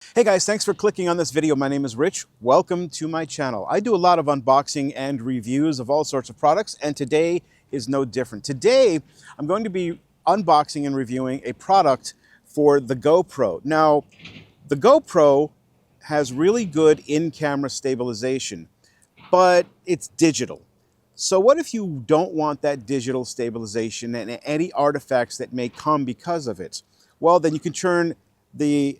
Hey guys, thanks for clicking on this video. My name is Rich. Welcome to my channel. I do a lot of unboxing and reviews of all sorts of products, and today is no different. Today, I'm going to be unboxing and reviewing a product for the GoPro. Now, the GoPro has really good in-camera stabilization, but it's digital. So what if you don't want that digital stabilization and any artifacts that may come because of it? Well, then you can turn the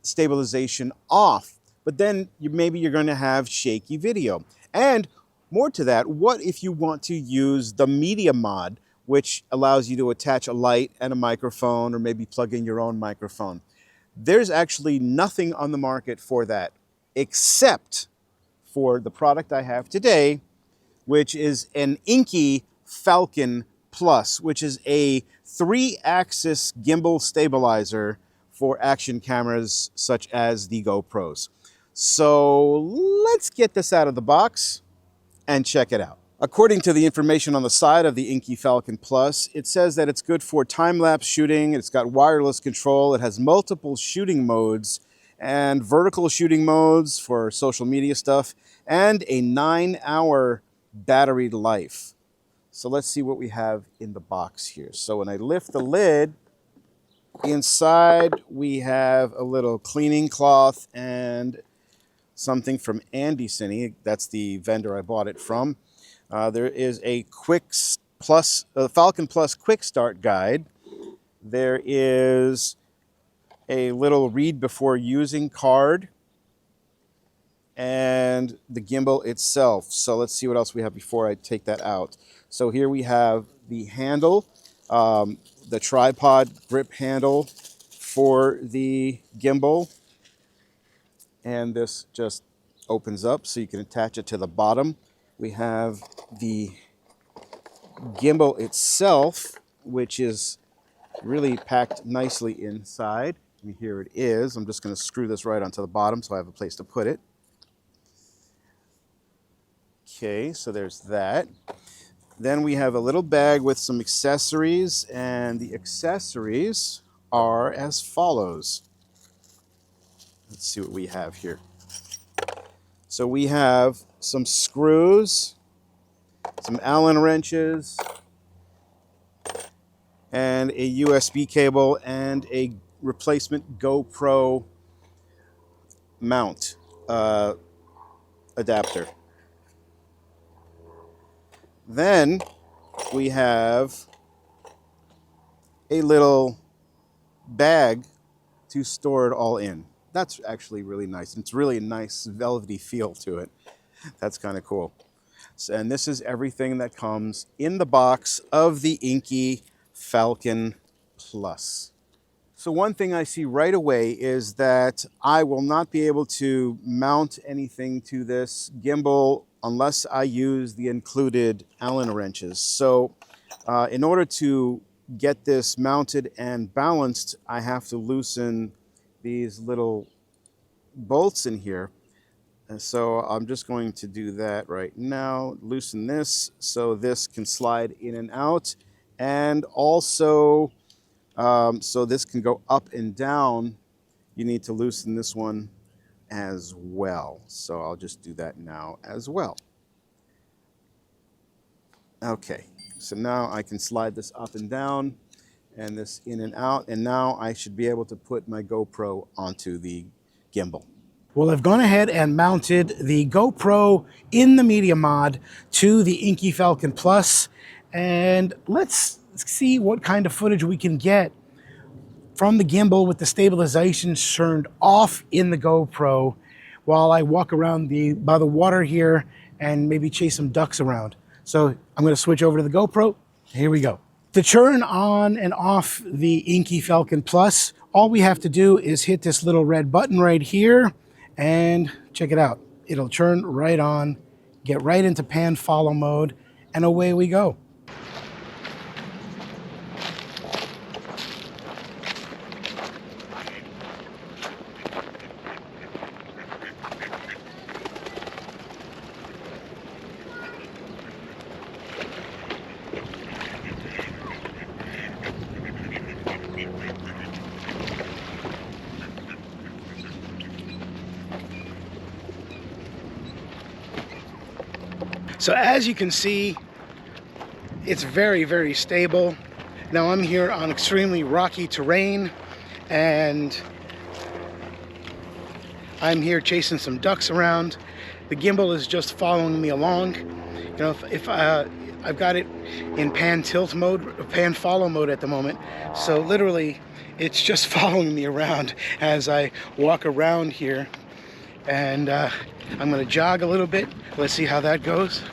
stabilization off, but then maybe you're going to have shaky video. And more to that, what if you want to use the Media Mod, which allows you to attach a light and a microphone, or maybe plug in your own microphone? There's actually nothing on the market for that, except for the product I have today, which is an Inkee Falcon Plus, which is a 3-axis gimbal stabilizer for action cameras such as the GoPro's. So let's get this out of the box and check it out. According to the information on the side of the Inkee Falcon Plus, it says that it's good for time-lapse shooting, it's got wireless control, it has multiple shooting modes and vertical shooting modes for social media stuff, and a 9-hour battery life. So let's see what we have in the box here. So when I lift the lid, inside we have a little cleaning cloth and something from Andy Cine. That's the vendor I bought it from. There is a Falcon Plus quick start guide. There is a little read before using card and the gimbal itself. So let's see what else we have before I take that out. So here we have the handle, the tripod grip handle for the gimbal, and this just opens up so you can attach it to the bottom. We have the gimbal itself, which is really packed nicely inside. And here it is. I'm just going to screw this right onto the bottom so I have a place to put it. Okay, so there's that. Then we have a little bag with some accessories, and the accessories are as follows. Let's see what we have here. So we have some screws, some Allen wrenches, and a USB cable and a replacement GoPro mount adapter. Then we have a little bag to store it all in. That's actually really nice. It's really a nice velvety feel to it. That's kind of cool. So, and this is everything that comes in the box of the Inkee Falcon Plus. So one thing I see right away is that I will not be able to mount anything to this gimbal unless I use the included Allen wrenches. So in order to get this mounted and balanced, I have to loosen these little bolts in here. And so I'm just going to do that right now. Loosen this so this can slide in and out. And also, so this can go up and down, you need to loosen this one as well. So I'll just do that now as well. Okay, so now I can slide this up and down and this in and out, and now I should be able to put my GoPro onto the gimbal. Well, I've gone ahead and mounted the GoPro in the Media Mod to the Inkee Falcon Plus, and let's see what kind of footage we can get from the gimbal with the stabilization turned off in the GoPro while I walk around by the water here and maybe chase some ducks around. So I'm going to switch over to the GoPro. Here we go. To turn on and off the Inkee Falcon Plus, all we have to do is hit this little red button right here, and check it out. It'll turn right on, get right into pan follow mode, and away we go. So as you can see, it's very, very stable. Now I'm here on extremely rocky terrain, and I'm here chasing some ducks around. The gimbal is just following me along. You know, if I've got it in pan tilt mode, pan follow mode at the moment. So literally, it's just following me around as I walk around here. And I'm gonna jog a little bit. Let's see how that goes.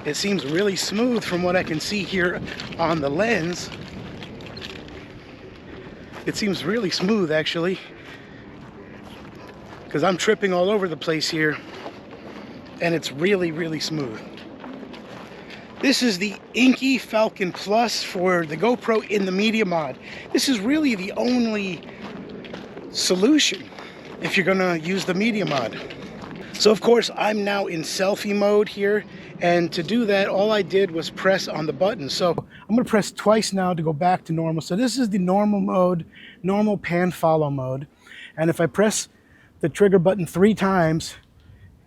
It seems really smooth from what I can see here on the lens. It seems really smooth actually, because I'm tripping all over the place here, and it's really, really smooth. This is the Inkee Falcon Plus for the GoPro in the Media Mod. This is really the only solution if you're gonna use the Media Mod. So of course I'm now in selfie mode here, and to do that all I did was press on the button. So I'm gonna press twice now to go back to normal. So this is the normal mode, normal pan follow mode. And if I press the trigger button 3 times,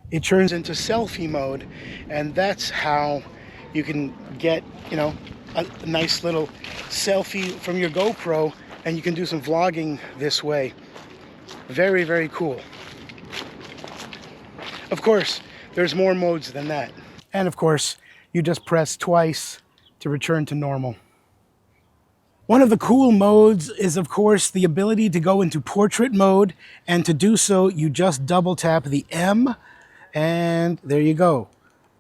it turns into selfie mode, and that's how you can get, you know, a nice little selfie from your GoPro, and you can do some vlogging this way. Very, very cool. Of course, there's more modes than that. And of course, you just press twice to return to normal. One of the cool modes is, of course, the ability to go into portrait mode, and to do so, you just double tap the M, and there you go.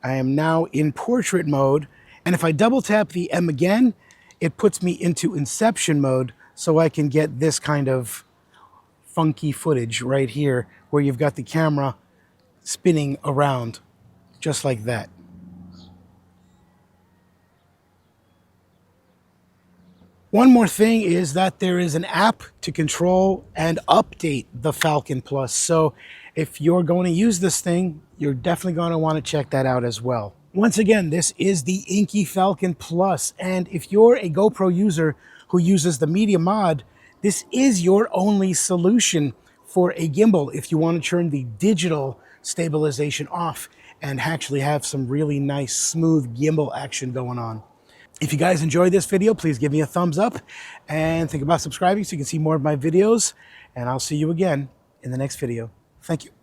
I am now in portrait mode, and if I double tap the M again, it puts me into inception mode, so I can get this kind of funky footage right here, where you've got the camera spinning around just like that. One more thing is that there is an app to control and update the Falcon Plus. So if you're going to use this thing, you're definitely going to want to check that out as well. Once again, this is the Inkee Falcon Plus, and if you're a GoPro user who uses the Media Mod, this is your only solution for a gimbal if you want to turn the digital stabilization off and actually have some really nice smooth gimbal action going on. If you guys enjoyed this video, please give me a thumbs up and think about subscribing so you can see more of my videos, and I'll see you again in the next video. Thank you.